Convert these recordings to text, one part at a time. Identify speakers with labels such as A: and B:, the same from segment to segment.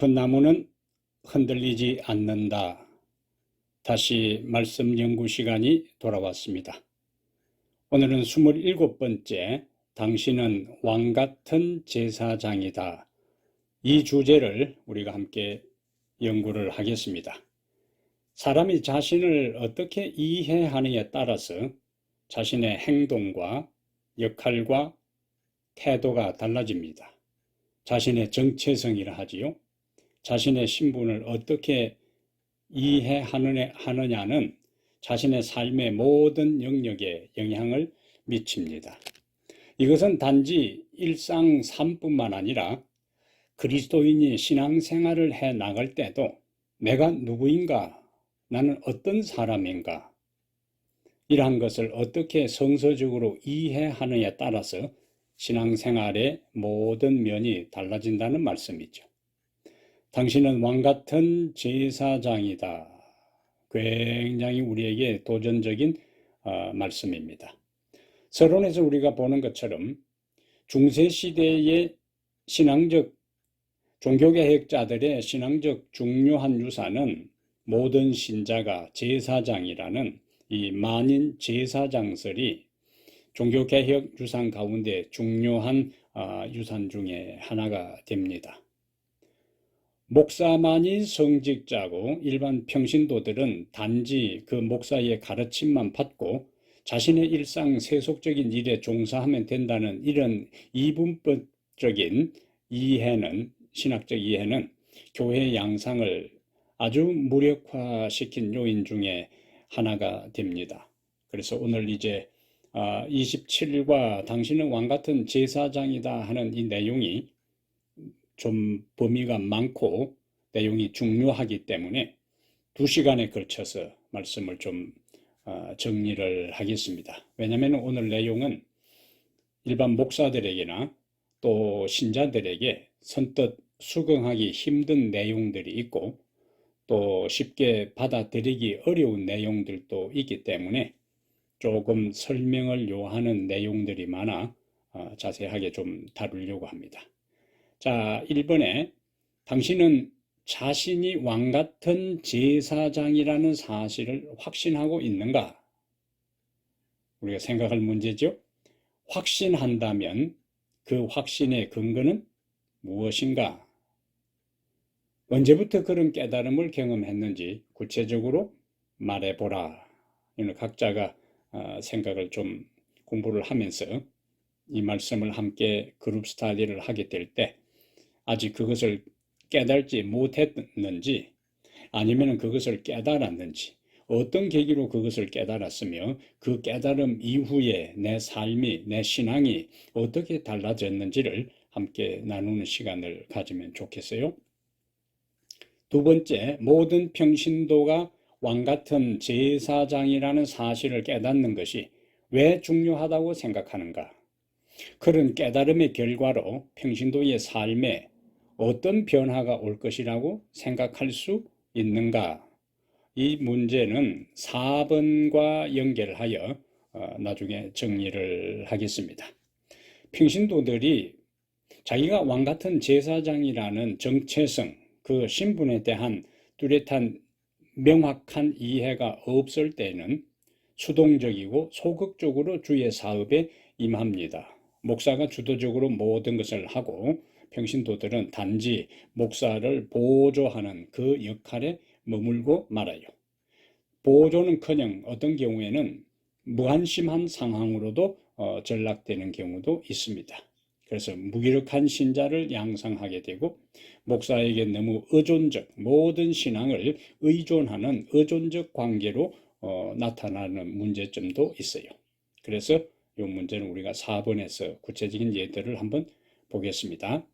A: 큰 나무는 흔들리지 않는다. 다시 말씀 연구 시간이 돌아왔습니다. 오늘은 27번째 당신은 왕같은 제사장이다. 이 주제를 우리가 함께 연구를 하겠습니다. 사람이 자신을 어떻게 이해하느냐에 따라서 자신의 행동과 역할과 태도가 달라집니다. 자신의 정체성이라 하지요. 자신의 신분을 어떻게 이해하느냐는 자신의 삶의 모든 영역에 영향을 미칩니다. 이것은 단지 일상 삶뿐만 아니라 그리스도인이 신앙생활을 해 나갈 때도 내가 누구인가, 나는 어떤 사람인가, 이러한 것을 어떻게 성서적으로 이해하느냐에 따라서 신앙생활의 모든 면이 달라진다는 말씀이죠. 당신은 왕같은 제사장이다. 굉장히 우리에게 도전적인 말씀입니다. 서론에서 우리가 보는 것처럼 중세시대의 신앙적 종교개혁자들의 신앙적 중요한 유산은 모든 신자가 제사장이라는 이 만인 제사장설이 종교개혁 유산 가운데 중요한 유산 중에 하나가 됩니다. 목사만이 성직자고 일반 평신도들은 단지 그 목사의 가르침만 받고 자신의 일상 세속적인 일에 종사하면 된다는 이런 이분법적인 이해는, 신학적 이해는 교회 양상을 아주 무력화시킨 요인 중에 하나가 됩니다. 그래서 오늘 이제 27과 당신은 왕같은 제사장이다 하는 이 내용이 좀 범위가 많고 내용이 중요하기 때문에 2시간에 걸쳐서 말씀을 좀 정리를 하겠습니다. 왜냐하면 오늘 내용은 일반 목사들에게나 또 신자들에게 선뜻 수긍하기 힘든 내용들이 있고 또 쉽게 받아들이기 어려운 내용들도 있기 때문에 조금 설명을 요하는 내용들이 많아 자세하게 좀 다루려고 합니다. 자, 1번에 당신은 자신이 왕같은 제사장이라는 사실을 확신하고 있는가? 우리가 생각할 문제죠. 확신한다면 그 확신의 근거는 무엇인가? 언제부터 그런 깨달음을 경험했는지 구체적으로 말해보라. 이는 각자가 생각을 좀 공부를 하면서 이 말씀을 함께 그룹 스터디를 하게 될 때 아직 그것을 깨달지 못했는지 아니면 그것을 깨달았는지 어떤 계기로 그것을 깨달았으며 그 깨달음 이후에 내 삶이, 내 신앙이 어떻게 달라졌는지를 함께 나누는 시간을 가지면 좋겠어요. 2번째, 모든 평신도가 왕같은 제사장이라는 사실을 깨닫는 것이 왜 중요하다고 생각하는가? 그런 깨달음의 결과로 평신도의 삶에 어떤 변화가 올 것이라고 생각할 수 있는가? 이 문제는 4번과 연결하여 나중에 정리를 하겠습니다. 평신도들이 자기가 왕같은 제사장이라는 정체성, 그 신분에 대한 뚜렷한 명확한 이해가 없을 때는 수동적이고 소극적으로 주의 사업에 임합니다. 목사가 주도적으로 모든 것을 하고 평신도들은 단지 목사를 보조하는 그 역할에 머물고 말아요. 보조는커녕 어떤 경우에는 무한심한 상황으로도 전락되는 경우도 있습니다. 그래서 무기력한 신자를 양상하게 되고 목사에게 너무 의존적, 모든 신앙을 의존하는 의존적 관계로 나타나는 문제점도 있어요. 그래서 이 문제는 우리가 4번에서 구체적인 예들을 한번 보겠습니다.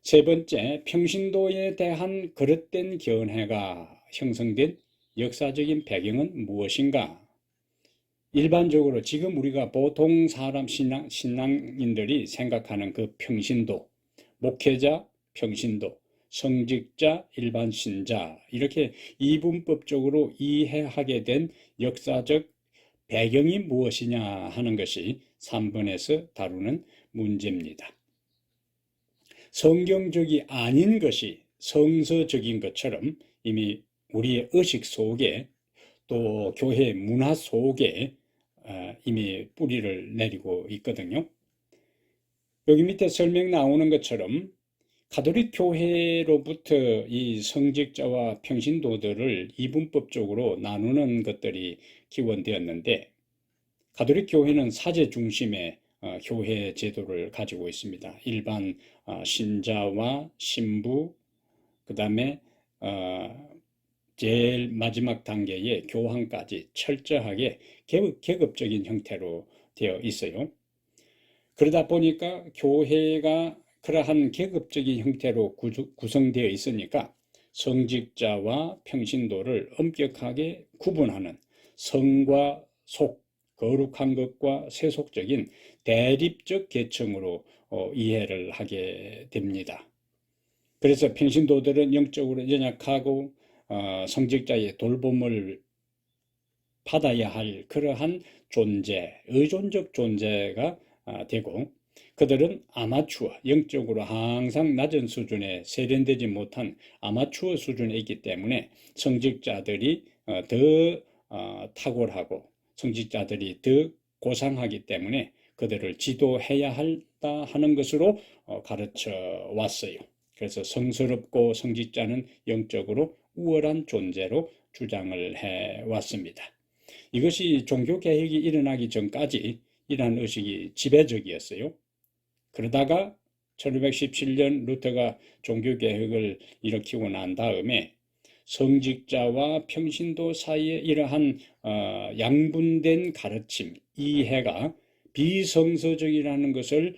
A: 3번째, 평신도에 대한 그릇된 견해가 형성된 역사적인 배경은 무엇인가? 일반적으로 지금 우리가 보통 사람 신앙인들이 생각하는 그 평신도, 목회자, 평신도, 성직자, 일반 신자 이렇게 이분법적으로 이해하게 된 역사적 배경이 무엇이냐 하는 것이 3번에서 다루는 문제입니다. 성경적이 아닌 것이 성서적인 것처럼 이미 우리의 의식 속에 또 교회 문화 속에 이미 뿌리를 내리고 있거든요. 여기 밑에 설명 나오는 것처럼 가톨릭 교회로부터 이 성직자와 평신도들을 이분법적으로 나누는 것들이 기원되었는데, 가톨릭 교회는 사제 중심의 교회 제도를 가지고 있습니다. 일반 신자와 신부, 그 다음에 제일 마지막 단계의 교황까지 철저하게 계급적인 형태로 되어 있어요. 그러다 보니까 교회가 그러한 계급적인 형태로 구성되어 있으니까 성직자와 평신도를 엄격하게 구분하는 성과 속, 거룩한 것과 세속적인 대립적 계층으로 이해를 하게 됩니다. 그래서 평신도들은 영적으로 연약하고 성직자의 돌봄을 받아야 할 그러한 존재, 의존적 존재가 되고, 그들은 아마추어, 영적으로 항상 낮은 수준에 세련되지 못한 아마추어 수준에 있기 때문에 성직자들이 더 탁월하고 성직자들이 더 고상하기 때문에 그들을 지도해야 한다 하는 것으로 가르쳐 왔어요. 그래서 성스럽고 성직자는 영적으로 우월한 존재로 주장을 해 왔습니다. 이것이 종교개혁이 일어나기 전까지 이러한 의식이 지배적이었어요. 그러다가 1517년 루터가 종교개혁을 일으키고 난 다음에 성직자와 평신도 사이에 이러한 양분된 가르침, 이해가 비성서적이라는 것을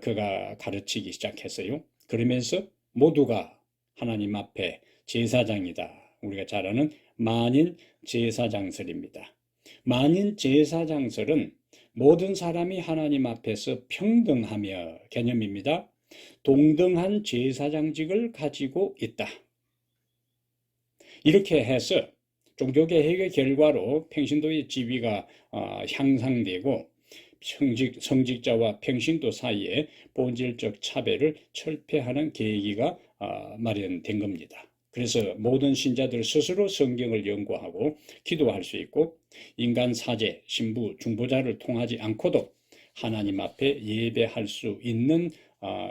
A: 그가 가르치기 시작했어요. 그러면서 모두가 하나님 앞에 제사장이다. 우리가 잘 아는 만인 제사장설입니다. 만인 제사장설은 모든 사람이 하나님 앞에서 평등하며 개념입니다. 동등한 제사장직을 가지고 있다. 이렇게 해서 종교개혁의 결과로 평신도의 지위가 향상되고 성직자와 평신도 사이에 본질적 차별을 철폐하는 계기가 마련된 겁니다. 그래서 모든 신자들 스스로 성경을 연구하고 기도할 수 있고, 인간 사제, 신부, 중보자를 통하지 않고도 하나님 앞에 예배할 수 있는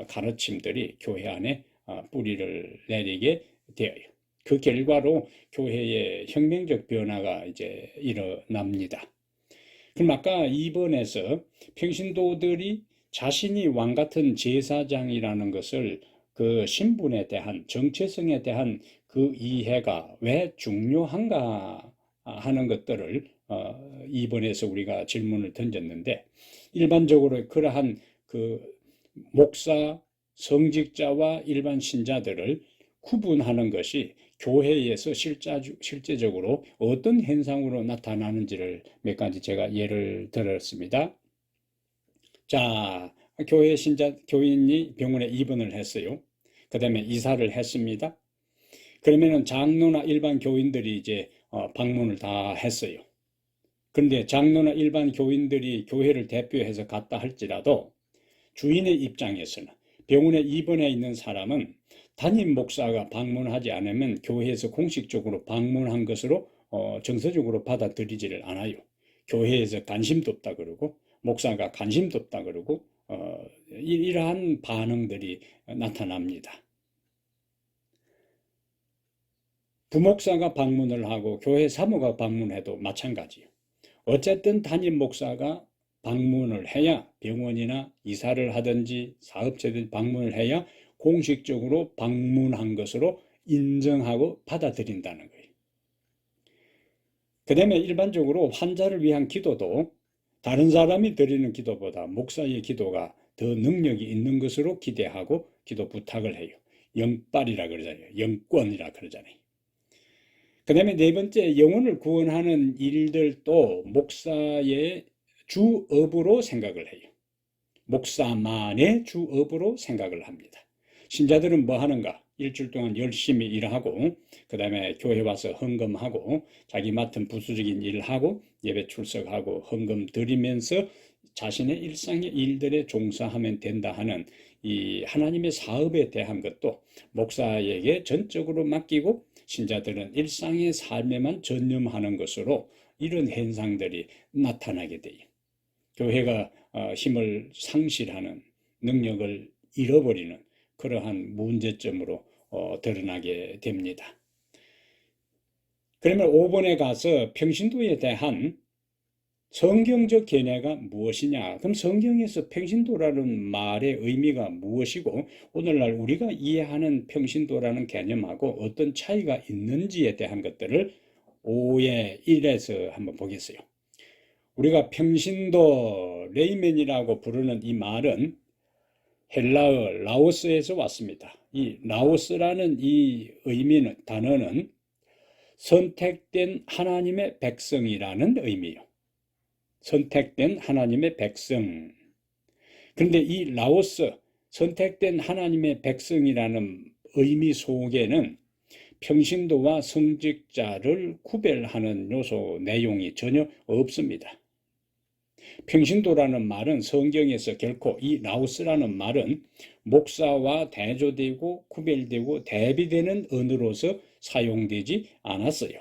A: 가르침들이 교회 안에 뿌리를 내리게 되어요. 그 결과로 교회의 혁명적 변화가 이제 일어납니다. 그럼 아까 2번에서 평신도들이 자신이 왕 같은 제사장이라는 것을 그 신분에 대한 정체성에 대한 그 이해가 왜 중요한가 하는 것들을 2번에서 우리가 질문을 던졌는데, 일반적으로 그러한 그 목사, 성직자와 일반 신자들을 구분하는 것이 교회에서 실제적으로 어떤 현상으로 나타나는지를 몇 가지 제가 예를 들었습니다. 자, 교회 교인이 병원에 입원을 했어요. 그 다음에 이사를 했습니다. 그러면은 장로나 일반 교인들이 이제 방문을 다 했어요. 그런데 장로나 일반 교인들이 교회를 대표해서 갔다 할지라도 주인의 입장에서는 병원에 입원해 있는 사람은 담임 목사가 방문하지 않으면 교회에서 공식적으로 방문한 것으로 정서적으로 받아들이지를 않아요. 교회에서 관심도 없다 그러고 목사가 관심도 없다 그러고 이러한 반응들이 나타납니다. 부목사가 방문을 하고 교회 사모가 방문해도 마찬가지예요. 어쨌든 담임 목사가 방문을 해야, 병원이나 이사를 하든지 사업체든 방문을 해야 공식적으로 방문한 것으로 인정하고 받아들인다는 거예요. 그 다음에 일반적으로 환자를 위한 기도도 다른 사람이 드리는 기도보다 목사의 기도가 더 능력이 있는 것으로 기대하고 기도 부탁을 해요. 영빨이라 그러잖아요. 영권이라 그러잖아요. 그 다음에 네 번째, 영혼을 구원하는 일들도 목사의 주업으로 생각을 해요. 목사만의 주업으로 생각을 합니다. 신자들은 뭐 하는가? 일주일 동안 열심히 일하고, 그 다음에 교회 와서 헌금하고, 자기 맡은 부수적인 일을 하고, 예배 출석하고, 헌금 드리면서 자신의 일상의 일들에 종사하면 된다 하는 이 하나님의 사업에 대한 것도 목사에게 전적으로 맡기고 신자들은 일상의 삶에만 전념하는 것으로 이런 현상들이 나타나게 돼요. 교회가 힘을 상실하는, 능력을 잃어버리는 그러한 문제점으로 드러나게 됩니다. 그러면 5번에 가서 평신도에 대한 성경적 견해가 무엇이냐? 그럼 성경에서 평신도라는 말의 의미가 무엇이고 오늘날 우리가 이해하는 평신도라는 개념하고 어떤 차이가 있는지에 대한 것들을 5의 1에서 한번 보겠어요. 우리가 평신도, 레이멘이라고 부르는 이 말은 헬라어 라오스에서 왔습니다. 이 라오스라는 이 의미는, 단어는 선택된 하나님의 백성이라는 의미예요. 선택된 하나님의 백성. 그런데 이 라오스, 선택된 하나님의 백성이라는 의미 속에는 평신도와 성직자를 구별하는 요소 내용이 전혀 없습니다. 평신도라는 말은 성경에서 결코 이 라오스라는 말은 목사와 대조되고 구별되고 대비되는 언어로서 사용되지 않았어요.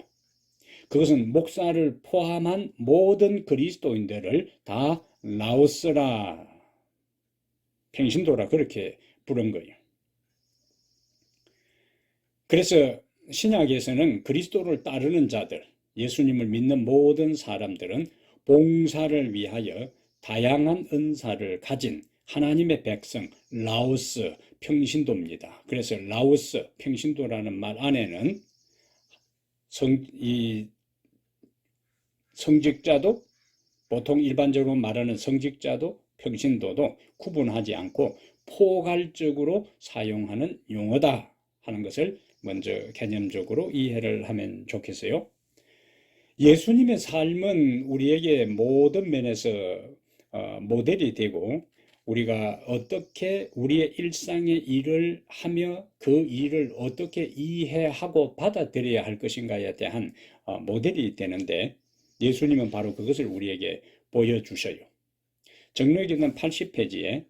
A: 그것은 목사를 포함한 모든 그리스도인들을 다 라오스라, 평신도라 그렇게 부른 거예요. 그래서 신약에서는 그리스도를 따르는 자들, 예수님을 믿는 모든 사람들은 봉사를 위하여 다양한 은사를 가진 하나님의 백성, 라오스, 평신도입니다. 그래서 라오스, 평신도라는 말 안에는 성직자도, 보통 일반적으로 말하는 성직자도 평신도도 구분하지 않고 포괄적으로 사용하는 용어다 하는 것을 먼저 개념적으로 이해를 하면 좋겠어요. 예수님의 삶은 우리에게 모든 면에서 모델이 되고 우리가 어떻게 우리의 일상의 일을 하며 그 일을 어떻게 이해하고 받아들여야 할 것인가에 대한 모델이 되는데 예수님은 바로 그것을 우리에게 보여주셔요. 정로기는 80페이지에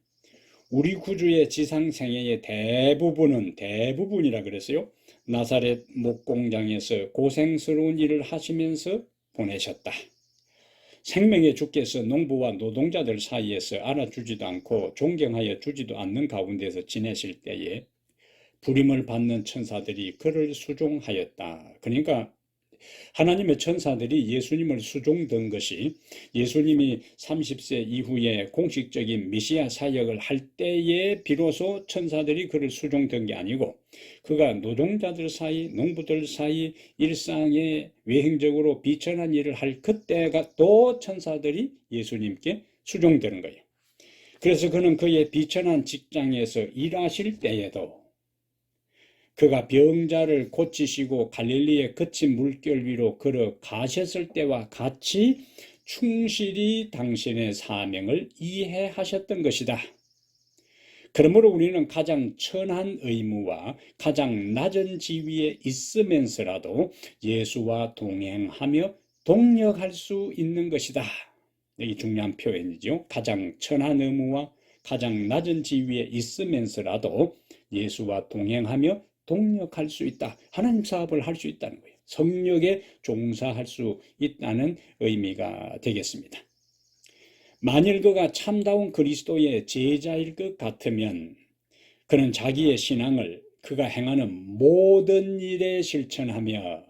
A: 우리 구주의 지상생애의 대부분이라 그랬어요. 나사렛 목공장에서 고생스러운 일을 하시면서 보내셨다. 생명의 주께서 농부와 노동자들 사이에서 알아주지도 않고 존경하여 주지도 않는 가운데서 지내실 때에 부림을 받는 천사들이 그를 수종하였다. 그러니까 하나님의 천사들이 예수님을 수종던 것이 예수님이 30세 이후에 공식적인 메시아 사역을 할 때에 비로소 천사들이 그를 수종던 게 아니고 그가 노동자들 사이, 농부들 사이 일상에 외행적으로 비천한 일을 할 그때가 또 천사들이 예수님께 수종되는 거예요. 그래서 그는 그의 비천한 직장에서 일하실 때에도 그가 병자를 고치시고 갈릴리의 거친 물결 위로 걸어가셨을 때와 같이 충실히 당신의 사명을 이해하셨던 것이다. 그러므로 우리는 가장 천한 의무와 가장 낮은 지위에 있으면서라도 예수와 동행하며 동력할 수 있는 것이다. 여기 중요한 표현이죠. 가장 천한 의무와 가장 낮은 지위에 있으면서라도 예수와 동행하며 동력할 수 있다. 하나님 사업을 할 수 있다는 거예요. 성령에 종사할 수 있다는 의미가 되겠습니다. 만일 그가 참다운 그리스도의 제자일 것 같으면 그는 자기의 신앙을 그가 행하는 모든 일에 실천하며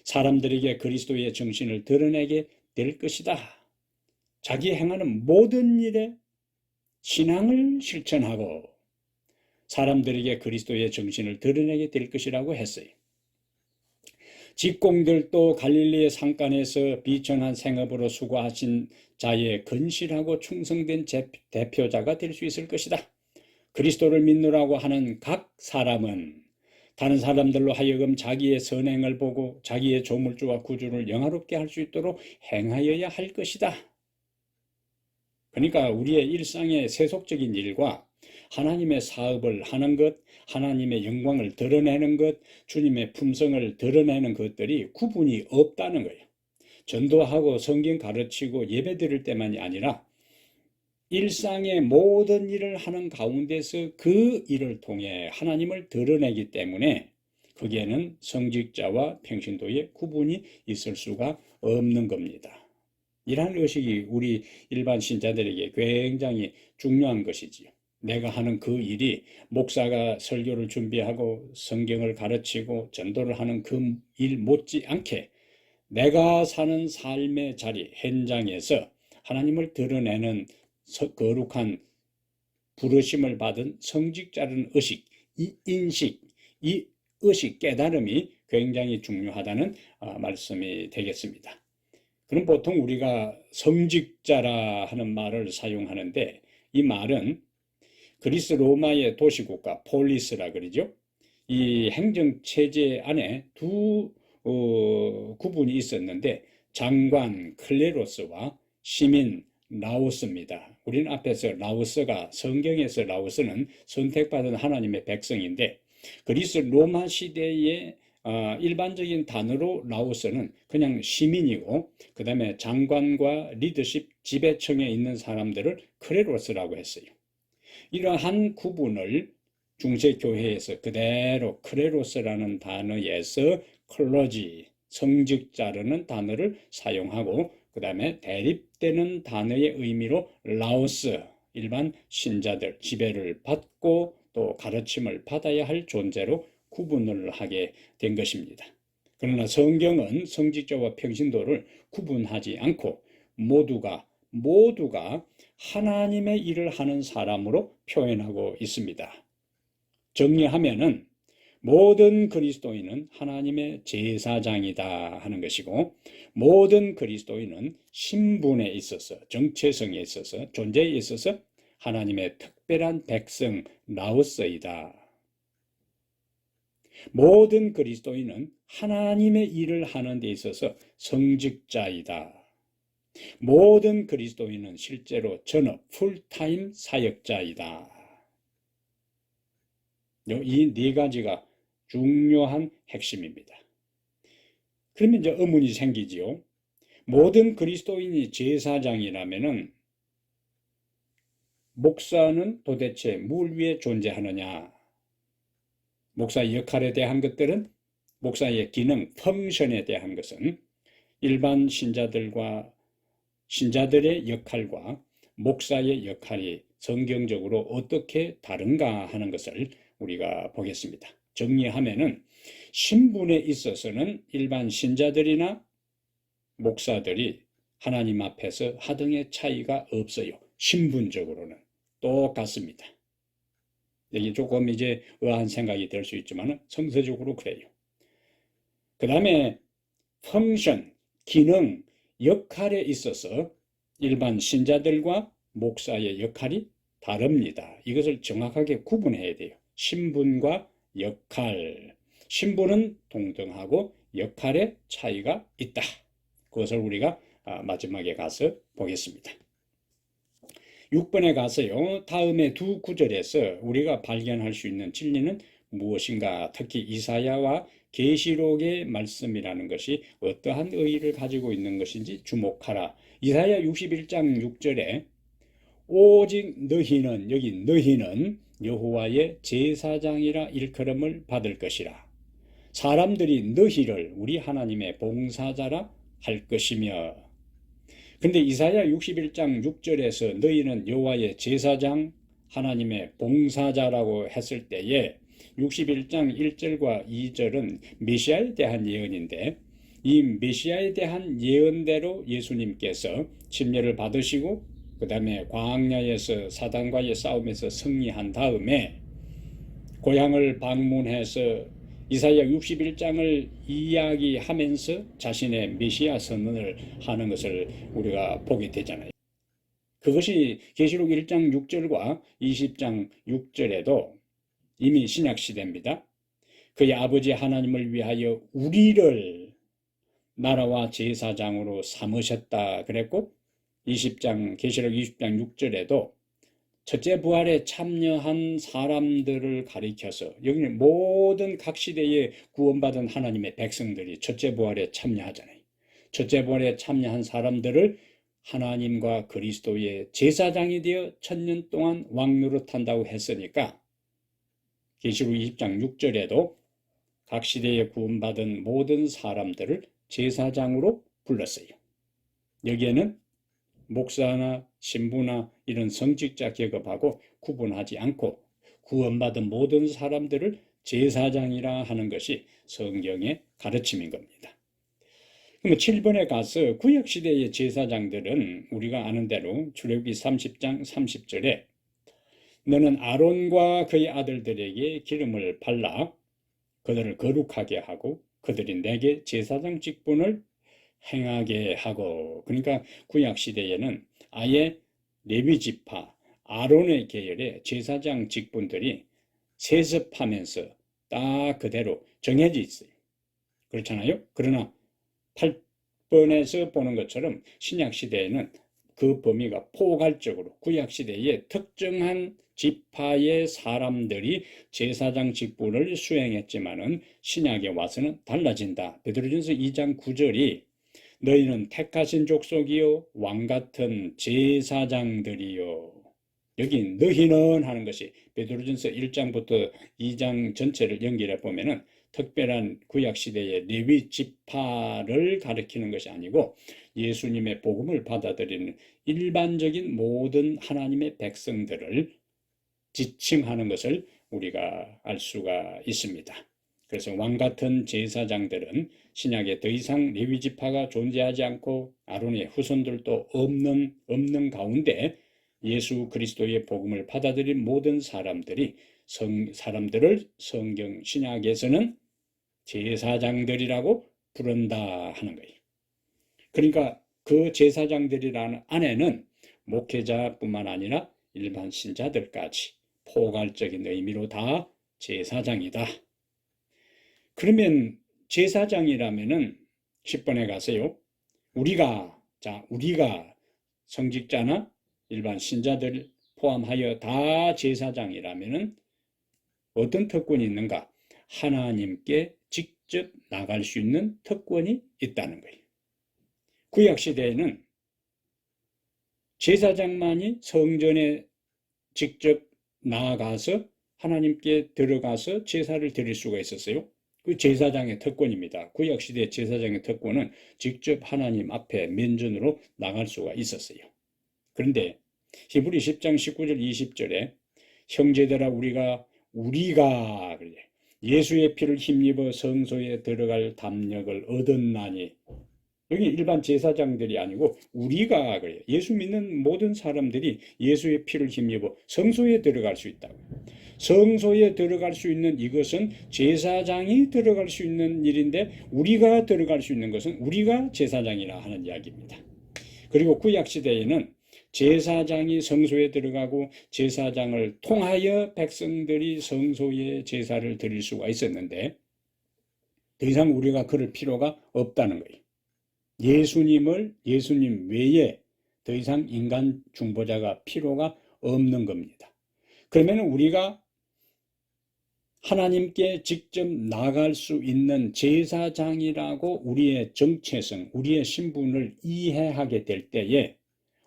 A: 사람들에게 그리스도의 정신을 드러내게 될 것이다. 자기 행하는 모든 일에 신앙을 실천하고 사람들에게 그리스도의 정신을 드러내게 될 것이라고 했어요. 직공들도 갈릴리의 산간에서 비천한 생업으로 수고하신 자의 건실하고 충성된 대표자가 될 수 있을 것이다. 그리스도를 믿노라고 하는 각 사람은 다른 사람들로 하여금 자기의 선행을 보고 자기의 조물주와 구주를 영화롭게 할 수 있도록 행하여야 할 것이다. 그러니까 우리의 일상의 세속적인 일과 하나님의 사업을 하는 것, 하나님의 영광을 드러내는 것, 주님의 품성을 드러내는 것들이 구분이 없다는 거예요. 전도하고 성경 가르치고 예배 드릴 때만이 아니라 일상의 모든 일을 하는 가운데서 그 일을 통해 하나님을 드러내기 때문에 거기에는 성직자와 평신도의 구분이 있을 수가 없는 겁니다. 이러한 의식이 우리 일반 신자들에게 굉장히 중요한 것이지요. 내가 하는 그 일이 목사가 설교를 준비하고 성경을 가르치고 전도를 하는 그 일 못지않게 내가 사는 삶의 자리, 현장에서 하나님을 드러내는 거룩한 부르심을 받은 성직자라는 의식, 이 인식, 이 의식, 깨달음이 굉장히 중요하다는 말씀이 되겠습니다. 그럼 보통 우리가 성직자라 하는 말을 사용하는데 이 말은 그리스 로마의 도시국가 폴리스라 그러죠. 이 행정체제 안에 두 구분이 있었는데 장관 클레로스와 시민 라오스입니다. 우리는 앞에서 라오스가 성경에서 라오스는 선택받은 하나님의 백성인데 그리스 로마 시대의 일반적인 단어로 라오스는 그냥 시민이고 그 다음에 장관과 리더십 지배층에 있는 사람들을 클레로스라고 했어요. 이러한 구분을 중세교회에서 그대로 클레로스라는 단어에서 클러지, 성직자라는 단어를 사용하고 그 다음에 대립되는 단어의 의미로 라오스, 일반 신자들, 지배를 받고 또 가르침을 받아야 할 존재로 구분을 하게 된 것입니다. 그러나 성경은 성직자와 평신도를 구분하지 않고 모두가 하나님의 일을 하는 사람으로 표현하고 있습니다. 정리하면은 모든 그리스도인은 하나님의 제사장이다 하는 것이고 모든 그리스도인은 신분에 있어서 정체성에 있어서 존재에 있어서 하나님의 특별한 백성 라오스이다. 모든 그리스도인은 하나님의 일을 하는 데 있어서 성직자이다. 모든 그리스도인은 실제로 전업 풀타임 사역자이다. 이 네 가지가 중요한 핵심입니다. 그러면 이제 의문이 생기지요. 모든 그리스도인이 제사장이라면은 목사는 도대체 뭘 위해 존재하느냐? 목사의 역할에 대한 것들은 목사의 기능, 펑션에 대한 것은 일반 신자들의 역할과 목사의 역할이 성경적으로 어떻게 다른가 하는 것을 우리가 보겠습니다. 정리하면은 신분에 있어서는 일반 신자들이나 목사들이 하나님 앞에서 하등의 차이가 없어요. 신분적으로는 똑같습니다. 여기 조금 이제 의아한 생각이 들 수 있지만 성서적으로 그래요. 그 다음에 펑션, 기능, 역할에 있어서 일반 신자들과 목사의 역할이 다릅니다. 이것을 정확하게 구분해야 돼요. 신분과 역할. 신분은 동등하고 역할의 차이가 있다. 그것을 우리가 마지막에 가서 보겠습니다. 6번에 가서요. 다음의 두 구절에서 우리가 발견할 수 있는 진리는 무엇인가? 특히 이사야와 계시록의 말씀이라는 것이 어떠한 의의를 가지고 있는 것인지 주목하라. 이사야 61장 6절에 오직 너희는, 여기 너희는 여호와의 제사장이라 일컬음을 받을 것이라. 사람들이 너희를 우리 하나님의 봉사자라 할 것이며. 근데 이사야 61장 6절에서 너희는 여호와의 제사장, 하나님의 봉사자라고 했을 때에 61장 1절과 2절은 메시아에 대한 예언인데 이 메시아에 대한 예언대로 예수님께서 침례를 받으시고 그 다음에 광야에서 사단과의 싸움에서 승리한 다음에 고향을 방문해서 이사야 61장을 이야기하면서 자신의 메시아 선언을 하는 것을 우리가 보게 되잖아요. 그것이 계시록 1장 6절과 20장 6절에도 이미 신약시대입니다. 그의 아버지 하나님을 위하여 우리를 나라와 제사장으로 삼으셨다 그랬고 계시록 20장 6절에도 첫째 부활에 참여한 사람들을 가리켜서 여기는 모든 각 시대에 구원받은 하나님의 백성들이 첫째 부활에 참여하잖아요. 첫째 부활에 참여한 사람들을 하나님과 그리스도의 제사장이 되어 1000년 동안 왕노릇한다고 했으니까 계시록 20장 6절에도 각 시대에 구원받은 모든 사람들을 제사장으로 불렀어요. 여기에는 목사나 신부나 이런 성직자 계급하고 구분하지 않고 구원받은 모든 사람들을 제사장이라 하는 것이 성경의 가르침인 겁니다. 그럼 7번에 가서 구약시대의 제사장들은 우리가 아는 대로 출애굽기 30장 30절에 너는 아론과 그의 아들들에게 기름을 발라 그들을 거룩하게 하고 그들이 내게 제사장 직분을 행하게 하고, 그러니까 구약시대에는 아예 레위지파 아론의 계열의 제사장 직분들이 세습하면서 딱 그대로 정해져 있어요. 그렇잖아요. 그러나 8번에서 보는 것처럼 신약시대에는 그 범위가 포괄적으로 구약시대의 특정한 지파의 사람들이 제사장 직분을 수행했지만은 신약에 와서는 달라진다. 베드로전서 2장 9절이 너희는 택하신 족속이요 왕같은 제사장들이요. 여기 너희는 하는 것이 베드로전서 1장부터 2장 전체를 연결해 보면은 특별한 구약시대의 레위 지파를 가리키는 것이 아니고 예수님의 복음을 받아들이는 일반적인 모든 하나님의 백성들을 지칭하는 것을 우리가 알 수가 있습니다. 그래서 왕같은 제사장들은 신약에 더 이상 레위 지파가 존재하지 않고 아론의 후손들도 없는 가운데 예수 그리스도의 복음을 받아들인 모든 사람들을 성경 신약에서는 제사장들이라고 부른다 하는 거예요. 그러니까 그 제사장들이라는 안에는 목회자뿐만 아니라 일반 신자들까지 포괄적인 의미로 다 제사장이다. 그러면 제사장이라면은 10번에 가세요. 우리가 성직자나 일반 신자들 포함하여 다 제사장이라면은 어떤 특권이 있는가? 하나님께 직접 나갈 수 있는 특권이 있다는 거예요. 구약시대에는 제사장만이 성전에 직접 나아가서 하나님께 들어가서 제사를 드릴 수가 있었어요. 그 제사장의 특권입니다. 구약시대 제사장의 특권은 직접 하나님 앞에 면전으로 나갈 수가 있었어요. 그런데 히브리 10장 19절 20절에 형제들아 우리가 그래 예수의 피를 힘입어 성소에 들어갈 담력을 얻었나니, 여기 일반 제사장들이 아니고 우리가 그래요. 예수 믿는 모든 사람들이 예수의 피를 힘입어 성소에 들어갈 수 있다고. 성소에 들어갈 수 있는 이것은 제사장이 들어갈 수 있는 일인데 우리가 들어갈 수 있는 것은 우리가 제사장이라 하는 이야기입니다. 그리고 구약시대에는 제사장이 성소에 들어가고 제사장을 통하여 백성들이 성소에 제사를 드릴 수가 있었는데 더 이상 우리가 그럴 필요가 없다는 거예요. 예수님 외에 더 이상 인간 중보자가 필요가 없는 겁니다. 그러면 우리가 하나님께 직접 나갈 수 있는 제사장이라고 우리의 정체성, 우리의 신분을 이해하게 될 때에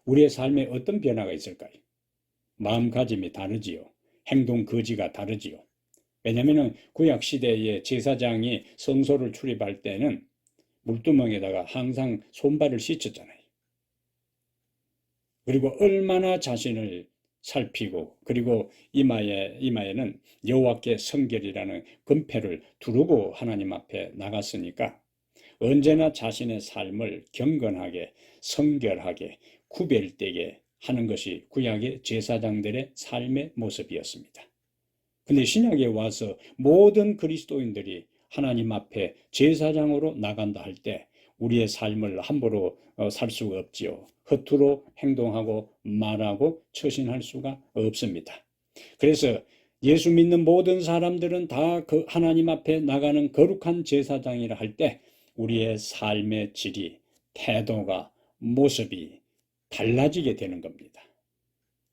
A: 우리의 삶에 어떤 변화가 있을까요? 마음가짐이 다르지요. 행동 거지가 다르지요. 왜냐하면 구약시대의 제사장이 성소를 출입할 때는 물두멍에다가 항상 손발을 씻었잖아요. 그리고 얼마나 자신을 살피고 그리고 이마에는 여호와께 성결이라는 금패를 두르고 하나님 앞에 나갔으니까 언제나 자신의 삶을 경건하게 성결하게 구별되게 하는 것이 구약의 제사장들의 삶의 모습이었습니다. 근데 신약에 와서 모든 그리스도인들이 하나님 앞에 제사장으로 나간다 할 때 우리의 삶을 함부로 살 수가 없지요. 허투루 행동하고 말하고 처신할 수가 없습니다. 그래서 예수 믿는 모든 사람들은 다 그 하나님 앞에 나가는 거룩한 제사장이라 할 때 우리의 삶의 질이, 태도가, 모습이 달라지게 되는 겁니다.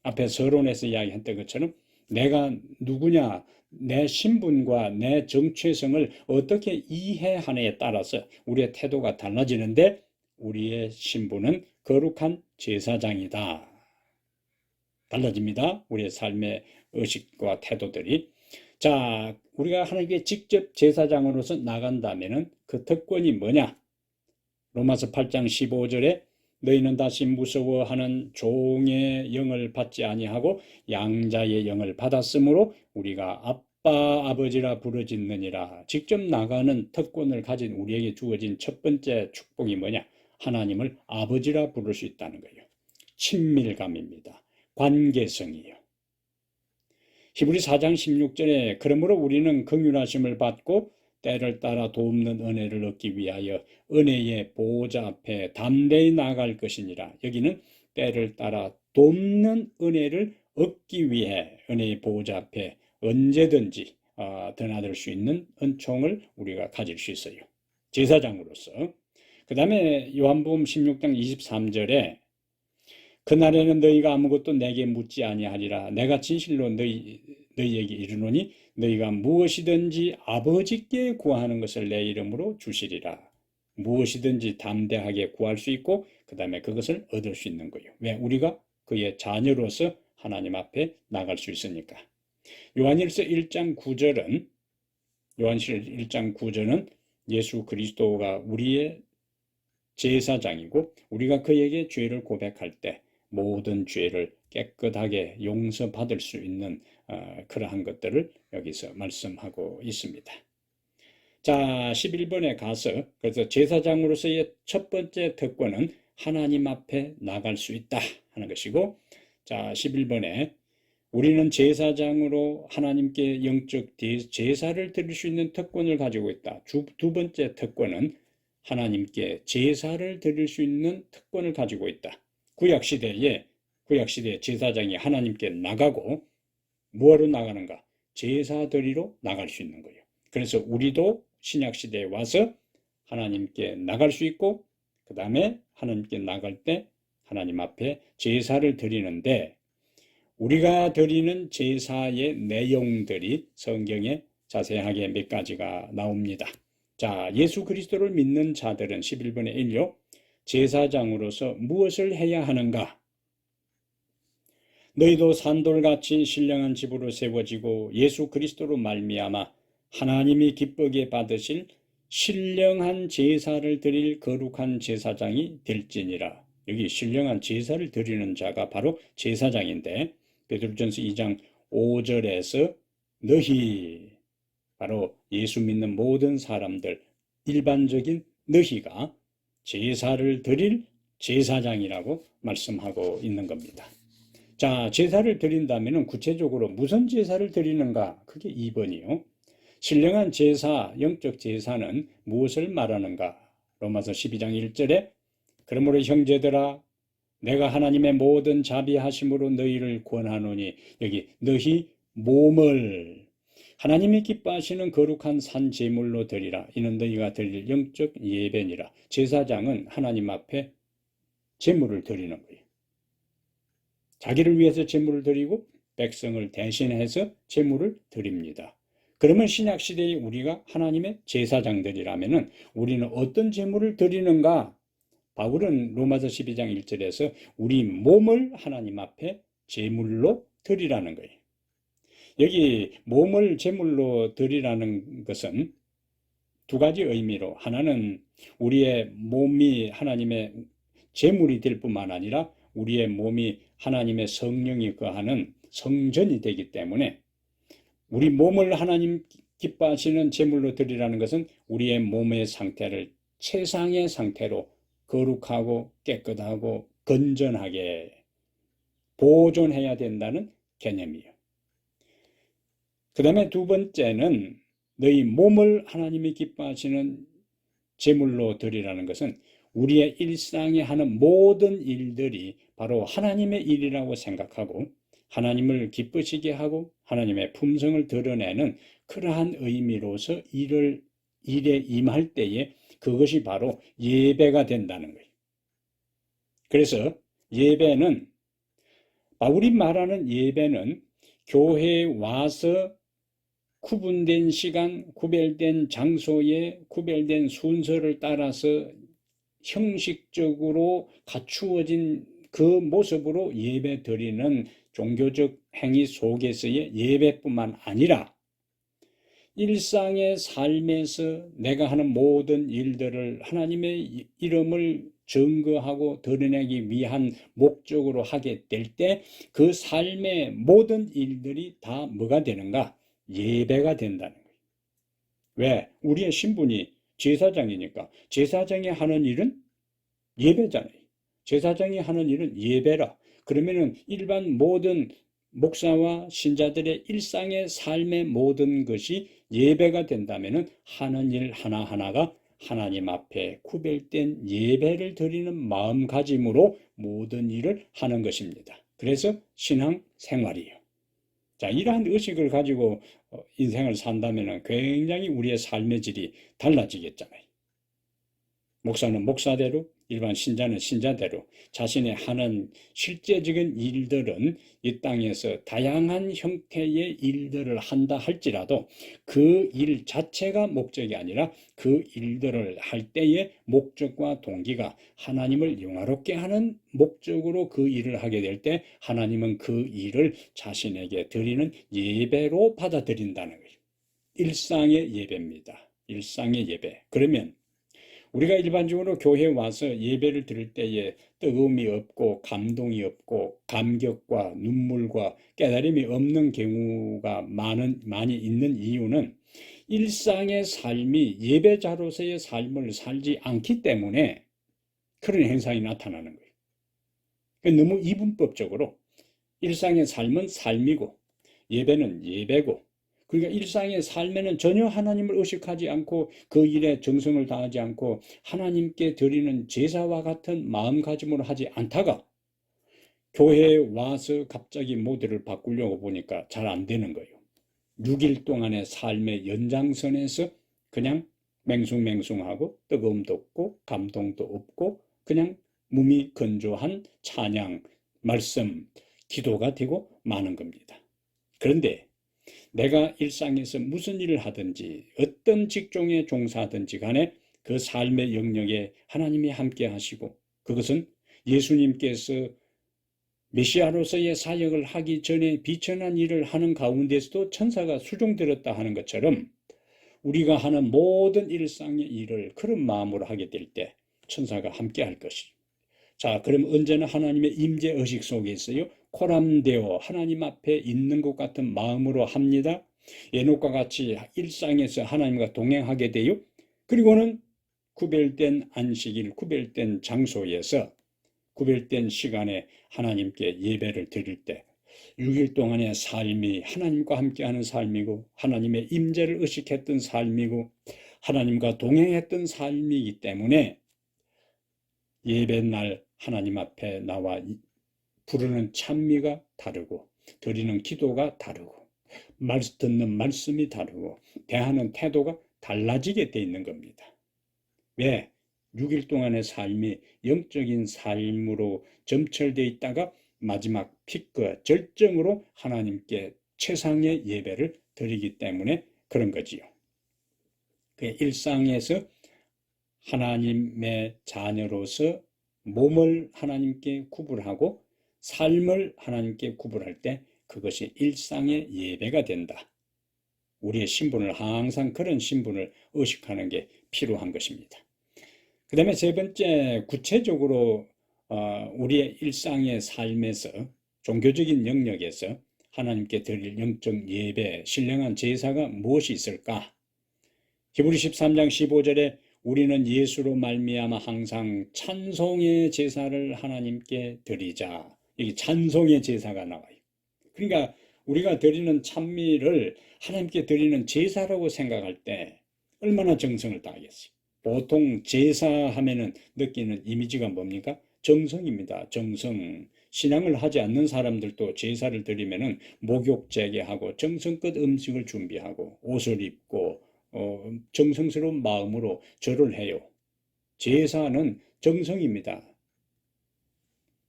A: 앞에 서론에서 이야기했던 것처럼 내가 누구냐, 내 신분과 내 정체성을 어떻게 이해하느냐에 따라서 우리의 태도가 달라지는데 우리의 신분은 거룩한 제사장이다. 달라집니다. 우리의 삶의 의식과 태도들이. 자, 우리가 하나님께 직접 제사장으로서 나간다면은 그 특권이 뭐냐? 로마서 8장 15절에 너희는 다시 무서워하는 종의 영을 받지 아니하고 양자의 영을 받았으므로 우리가 아빠 아버지라 부르짖느니라. 직접 나가는 특권을 가진 우리에게 주어진 첫 번째 축복이 뭐냐? 하나님을 아버지라 부를 수 있다는 거예요. 친밀감입니다. 관계성이요. 히브리 4장 16절에 그러므로 우리는 긍휼하심을 받고 때를 따라 돕는 은혜를 얻기 위하여 은혜의 보호자 앞에 담대히 나아갈 것이니라. 여기는 때를 따라 돕는 은혜를 얻기 위해 은혜의 보호자 앞에 언제든지 드나들 수 있는 은총을 우리가 가질 수 있어요. 제사장으로서. 그 다음에 요한복음 16장 23절에 그날에는 너희가 아무것도 내게 묻지 아니하리라. 내가 진실로 너희에게 이르노니 너희가 무엇이든지 아버지께 구하는 것을 내 이름으로 주시리라. 무엇이든지 담대하게 구할 수 있고 그 다음에 그것을 얻을 수 있는 거예요. 왜? 우리가 그의 자녀로서 하나님 앞에 나갈 수 있으니까. 요한일서 1장 9절은 예수 그리스도가 우리의 제사장이고 우리가 그에게 죄를 고백할 때 모든 죄를 깨끗하게 용서받을 수 있는 그러한 것들을 여기서 말씀하고 있습니다. 자, 11번에 가서 그래서 제사장으로서의 첫 번째 특권은 하나님 앞에 나갈 수 있다 하는 것이고, 자, 11번에 우리는 제사장으로 하나님께 영적 제사를 드릴 수 있는 특권을 가지고 있다. 두 번째 특권은 하나님께 제사를 드릴 수 있는 특권을 가지고 있다. 구약시대에 제사장이 하나님께 나가고 뭐하러 나가는가? 제사 드리러 나갈 수 있는 거예요. 그래서 우리도 신약시대에 와서 하나님께 나갈 수 있고 그 다음에 하나님께 나갈 때 하나님 앞에 제사를 드리는데 우리가 드리는 제사의 내용들이 성경에 자세하게 몇 가지가 나옵니다. 자, 예수 그리스도를 믿는 자들은 11번의 1요. 제사장으로서 무엇을 해야 하는가? 너희도 산돌같이 신령한 집으로 세워지고 예수 그리스도로 말미암아 하나님이 기쁘게 받으실 신령한 제사를 드릴 거룩한 제사장이 될지니라. 여기 신령한 제사를 드리는 자가 바로 제사장인데 베드로전서 2장 5절에서 너희 바로 예수 믿는 모든 사람들 일반적인 너희가 제사를 드릴 제사장이라고 말씀하고 있는 겁니다. 자, 제사를 드린다면 구체적으로 무슨 제사를 드리는가? 그게 2번이요. 신령한 제사, 영적 제사는 무엇을 말하는가? 로마서 12장 1절에 그러므로 형제들아 내가 하나님의 모든 자비하심으로 너희를 권하노니 여기 너희 몸을 하나님이 기뻐하시는 거룩한 산 제물로 드리라. 이는 너희가 드릴 영적 예배니라. 제사장은 하나님 앞에 제물을 드리는 거예요. 자기를 위해서 제물을 드리고 백성을 대신해서 제물을 드립니다. 그러면 신약시대에 우리가 하나님의 제사장들이라면 우리는 어떤 제물을 드리는가? 바울은 로마서 12장 1절에서 우리 몸을 하나님 앞에 제물로 드리라는 거예요. 여기 몸을 제물로 드리라는 것은 두 가지 의미로 하나는 우리의 몸이 하나님의 제물이 될 뿐만 아니라 우리의 몸이 하나님의 성령이 거하는 성전이 되기 때문에 우리 몸을 하나님 기뻐하시는 제물로 드리라는 것은 우리의 몸의 상태를 최상의 상태로 거룩하고 깨끗하고 건전하게 보존해야 된다는 개념이에요. 그 다음에 두 번째는 너희 몸을 하나님이 기뻐하시는 제물로 드리라는 것은 우리의 일상에 하는 모든 일들이 바로 하나님의 일이라고 생각하고 하나님을 기쁘시게 하고 하나님의 품성을 드러내는 그러한 의미로서 일에 임할 때에 그것이 바로 예배가 된다는 거예요. 그래서 예배는 바울이 말하는 예배는 교회에 와서 구분된 시간, 구별된 장소에 구별된 순서를 따라서 형식적으로 갖추어진 그 모습으로 예배 드리는 종교적 행위 속에서의 예배뿐만 아니라 일상의 삶에서 내가 하는 모든 일들을 하나님의 이름을 증거하고 드러내기 위한 목적으로 하게 될 때 그 삶의 모든 일들이 다 뭐가 되는가? 예배가 된다는 거예요. 왜? 우리의 신분이 제사장이니까. 제사장이 하는 일은 예배잖아요. 제사장이 하는 일은 예배라. 그러면은 일반 모든 목사와 신자들의 일상의 삶의 모든 것이 예배가 된다면은 하는 일 하나하나가 하나님 앞에 구별된 예배를 드리는 마음가짐으로 모든 일을 하는 것입니다. 그래서 신앙 생활이에요. 자, 이러한 의식을 가지고 인생을 산다면 굉장히 우리의 삶의 질이 달라지겠잖아요. 목사는 목사대로, 일반 신자는 신자대로 자신의 하는 실제적인 일들은 이 땅에서 다양한 형태의 일들을 한다 할지라도 그 일 자체가 목적이 아니라 그 일들을 할 때의 목적과 동기가 하나님을 영화롭게 하는 목적으로 그 일을 하게 될 때 하나님은 그 일을 자신에게 드리는 예배로 받아들인다는 거예요. 일상의 예배입니다. 일상의 예배. 그러면 우리가 일반적으로 교회에 와서 예배를 드릴 때에 뜨거움이 없고 감동이 없고 감격과 눈물과 깨달음이 없는 경우가 많이 있는 이유는 일상의 삶이 예배자로서의 삶을 살지 않기 때문에 그런 현상이 나타나는 거예요. 너무 이분법적으로 일상의 삶은 삶이고 예배는 예배고, 그러니까 일상의 삶에는 전혀 하나님을 의식하지 않고 그 일에 정성을 다하지 않고 하나님께 드리는 제사와 같은 마음가짐으로 하지 않다가 교회에 와서 갑자기 모델을 바꾸려고 보니까 잘 안 되는 거예요. 6일 동안의 삶의 연장선에서 그냥 맹숭맹숭하고 뜨거움도 없고 감동도 없고 그냥 몸이 건조한 찬양, 말씀, 기도가 되고 마는 겁니다. 그런데 내가 일상에서 무슨 일을 하든지 어떤 직종에 종사하든지 간에 그 삶의 영역에 하나님이 함께 하시고 그것은 예수님께서 메시아로서의 사역을 하기 전에 비천한 일을 하는 가운데서도 천사가 수종들었다 하는 것처럼 우리가 하는 모든 일상의 일을 그런 마음으로 하게 될 때 천사가 함께 할 것이. 자, 그럼 언제나 하나님의 임재 의식 속에 있어요. 코람되어 하나님 앞에 있는 것 같은 마음으로 합니다. 에녹과 같이 일상에서 하나님과 동행하게 돼요. 그리고는 구별된 안식일, 구별된 장소에서 구별된 시간에 하나님께 예배를 드릴 때 6일 동안의 삶이 하나님과 함께하는 삶이고 하나님의 임재를 의식했던 삶이고 하나님과 동행했던 삶이기 때문에 예배날 하나님 앞에 나와 부르는 찬미가 다르고 드리는 기도가 다르고 듣는 말씀이 다르고 대하는 태도가 달라지게 돼 있는 겁니다. 왜? 6일 동안의 삶이 영적인 삶으로 점철되어 있다가 마지막 피크 절정으로 하나님께 최상의 예배를 드리기 때문에 그런 거지요. 그 일상에서 하나님의 자녀로서 몸을 하나님께 구분하고 삶을 하나님께 구분할 때 그것이 일상의 예배가 된다. 우리의 신분을 항상 그런 신분을 의식하는 게 필요한 것입니다. 그 다음에 세 번째, 구체적으로 우리의 일상의 삶에서 종교적인 영역에서 하나님께 드릴 영적 예배, 신령한 제사가 무엇이 있을까? 히브리 13장 15절에 우리는 예수로 말미암아 항상 찬송의 제사를 하나님께 드리자. 여기 찬송의 제사가 나와요. 그러니까 우리가 드리는 찬미를 하나님께 드리는 제사라고 생각할 때 얼마나 정성을 다하겠어요. 보통 제사하면은 느끼는 이미지가 뭡니까? 정성입니다. 정성. 신앙을 하지 않는 사람들도 제사를 드리면은 목욕 재개하고 정성껏 음식을 준비하고 옷을 입고 정성스러운 마음으로 절을 해요. 제사는 정성입니다.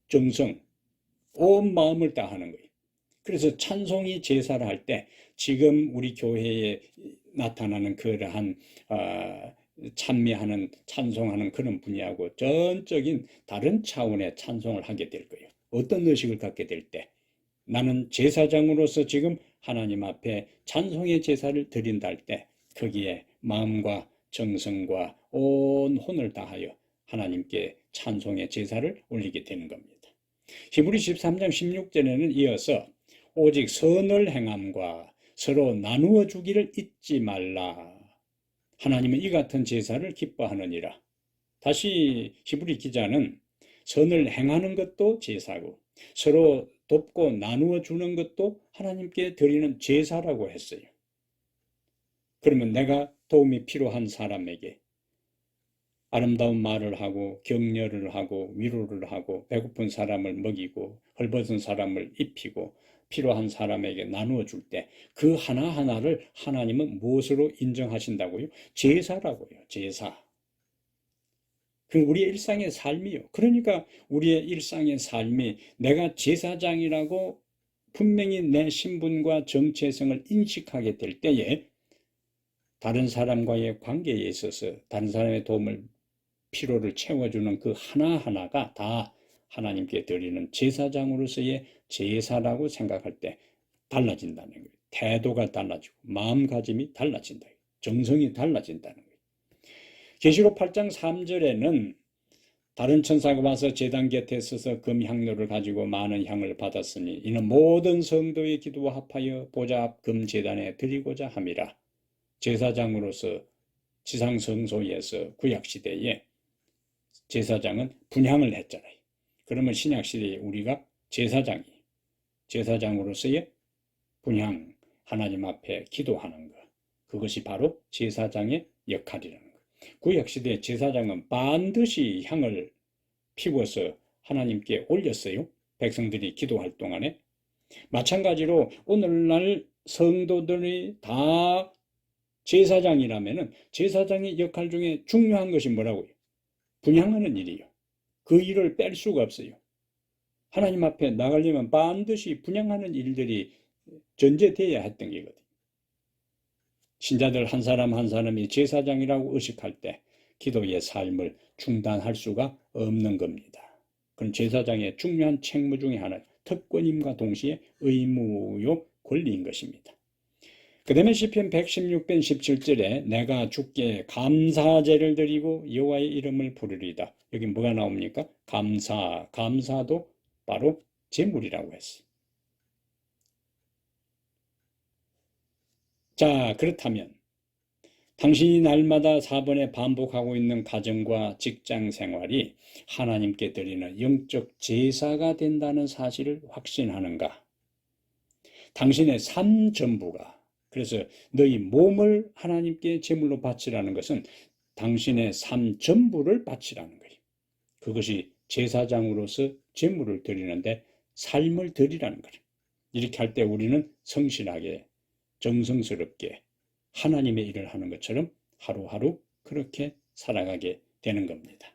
A: 정성. 온 마음을 다하는 거예요. 그래서 찬송이 제사를 할 때 지금 우리 교회에 나타나는 그러한 찬미하는, 찬송하는 그런 분야하고 전적인 다른 차원의 찬송을 하게 될 거예요. 어떤 의식을 갖게 될 때, 나는 제사장으로서 지금 하나님 앞에 찬송의 제사를 드린다 할 때 거기에 마음과 정성과 온 혼을 다하여 하나님께 찬송의 제사를 올리게 되는 겁니다. 히브리 13장 16절에는 이어서 오직 선을 행함과 서로 나누어 주기를 잊지 말라. 하나님은 이 같은 제사를 기뻐하느니라. 다시 히브리 기자는 선을 행하는 것도 제사고 서로 돕고 나누어 주는 것도 하나님께 드리는 제사라고 했어요. 그러면 내가 도움이 필요한 사람에게 아름다운 말을 하고 격려를 하고 위로를 하고 배고픈 사람을 먹이고 헐벗은 사람을 입히고 필요한 사람에게 나누어 줄 때 그 하나하나를 하나님은 무엇으로 인정하신다고요? 제사라고요. 제사. 그 우리의 일상의 삶이요. 그러니까 우리의 일상의 삶이 내가 제사장이라고 분명히 내 신분과 정체성을 인식하게 될 때에 다른 사람과의 관계에 있어서 다른 사람의 도움을 필요를 채워주는 그 하나하나가 다 하나님께 드리는 제사장으로서의 제사라고 생각할 때 달라진다는 거예요. 태도가 달라지고 마음가짐이 달라진다. 정성이 달라진다는 거예요. 계시록 8장 3절에는 다른 천사가 와서 제단 곁에 서서 금향로를 가지고 많은 향을 받았으니 이는 모든 성도의 기도와 합하여 보좌 앞 금제단에 드리고자 함이라. 제사장으로서 지상성소에서 구약시대에 제사장은 분향을 했잖아요. 그러면 신약시대에 우리가 제사장으로서의 분향, 하나님 앞에 기도하는 것, 그것이 바로 제사장의 역할이라는 것. 구약시대 제사장은 반드시 향을 피워서 하나님께 올렸어요. 백성들이 기도할 동안에. 마찬가지로 오늘날 성도들이 다 제사장이라면 제사장의 역할 중에 중요한 것이 뭐라고요? 분향하는 일이요. 그 일을 뺄 수가 없어요. 하나님 앞에 나가려면 반드시 분향하는 일들이 전제되어야 했던 게거든요. 신자들 한 사람 한 사람이 제사장이라고 의식할 때 기도의 삶을 중단할 수가 없는 겁니다. 그럼 제사장의 중요한 책무 중에 하나, 특권임과 동시에 의무요 권리인 것입니다. 그 다음에 시편 116편 17절에 내가 주께 감사제를 드리고 여호와의 이름을 부르리다. 여기 뭐가 나옵니까? 감사도 바로 제물이라고 했어요. 자, 그렇다면 당신이 날마다 4번에 반복하고 있는 가정과 직장 생활이 하나님께 드리는 영적 제사가 된다는 사실을 확신하는가? 당신의 삶 전부가, 그래서 너희 몸을 하나님께 제물로 바치라는 것은 당신의 삶 전부를 바치라는 거예요. 그것이 제사장으로서 제물을 드리는데 삶을 드리라는 거예요. 이렇게 할 때 우리는 성실하게 정성스럽게 하나님의 일을 하는 것처럼 하루하루 그렇게 살아가게 되는 겁니다.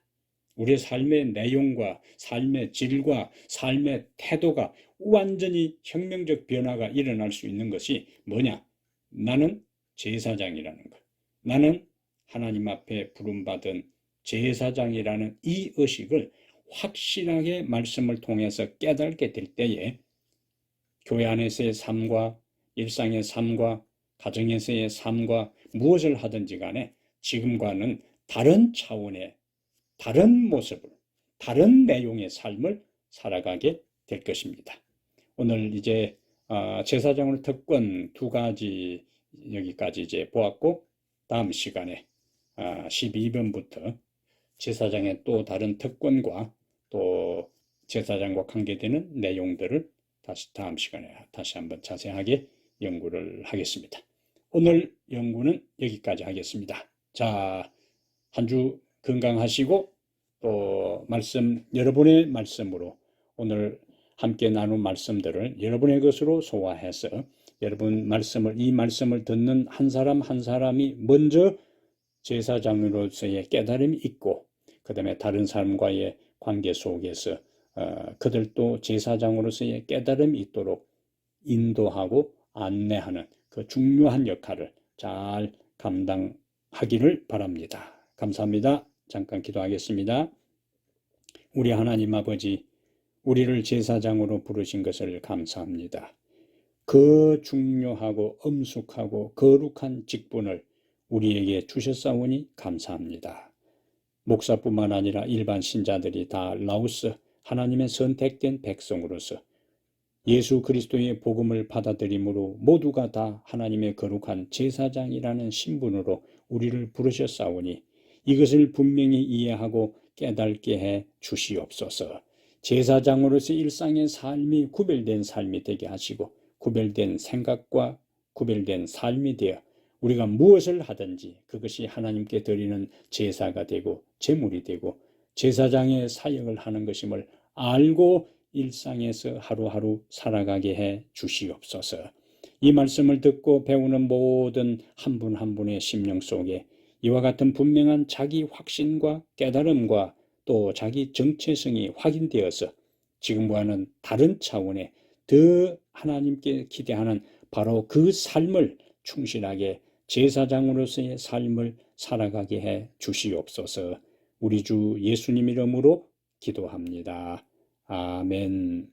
A: 우리의 삶의 내용과 삶의 질과 삶의 태도가 완전히 혁명적 변화가 일어날 수 있는 것이 뭐냐? 나는 제사장이라는 것. 나는 하나님 앞에 부름받은 제사장이라는 이 의식을 확실하게 말씀을 통해서 깨닫게 될 때에 교회 안에서의 삶과 일상의 삶과 가정에서의 삶과 무엇을 하든지 간에 지금과는 다른 차원의 다른 모습을, 다른 내용의 삶을 살아가게 될 것입니다. 오늘 이제 제사장으로 특권 2가지 여기까지 이제 보았고, 다음 시간에 12번부터 제사장의 또 다른 특권과 또 제사장과 관계되는 내용들을 다음 시간에 다시 한번 자세하게 연구를 하겠습니다. 오늘 연구는 여기까지 하겠습니다. 자, 한 주 건강하시고 또 여러분의 말씀으로 오늘 함께 나눈 말씀들을 여러분의 것으로 소화해서 이 말씀을 듣는 한 사람 한 사람이 먼저 제사장으로서의 깨달음이 있고 그 다음에 다른 사람과의 관계 속에서 그들도 제사장으로서의 깨달음이 있도록 인도하고 안내하는 그 중요한 역할을 잘 감당하기를 바랍니다. 감사합니다. 잠깐 기도하겠습니다. 우리 하나님 아버지, 우리를 제사장으로 부르신 것을 감사합니다. 그 중요하고 엄숙하고 거룩한 직분을 우리에게 주셨사오니 감사합니다. 목사뿐만 아니라 일반 신자들이 다 라오스 하나님의 선택된 백성으로서 예수 그리스도의 복음을 받아들임으로 모두가 다 하나님의 거룩한 제사장이라는 신분으로 우리를 부르셨사오니 이것을 분명히 이해하고 깨닫게 해 주시옵소서. 제사장으로서 일상의 삶이 구별된 삶이 되게 하시고 구별된 생각과 구별된 삶이 되어 우리가 무엇을 하든지 그것이 하나님께 드리는 제사가 되고 제물이 되고 제사장의 사역을 하는 것임을 알고 일상에서 하루하루 살아가게 해 주시옵소서. 이 말씀을 듣고 배우는 모든 한 분 한 분의 심령 속에 이와 같은 분명한 자기 확신과 깨달음과 또 자기 정체성이 확인되어서 지금과는 다른 차원의 더 하나님께 기대하는 바로 그 삶을 충실하게 제사장으로서의 삶을 살아가게 해 주시옵소서. 우리 주 예수님 이름으로 기도합니다. 아멘.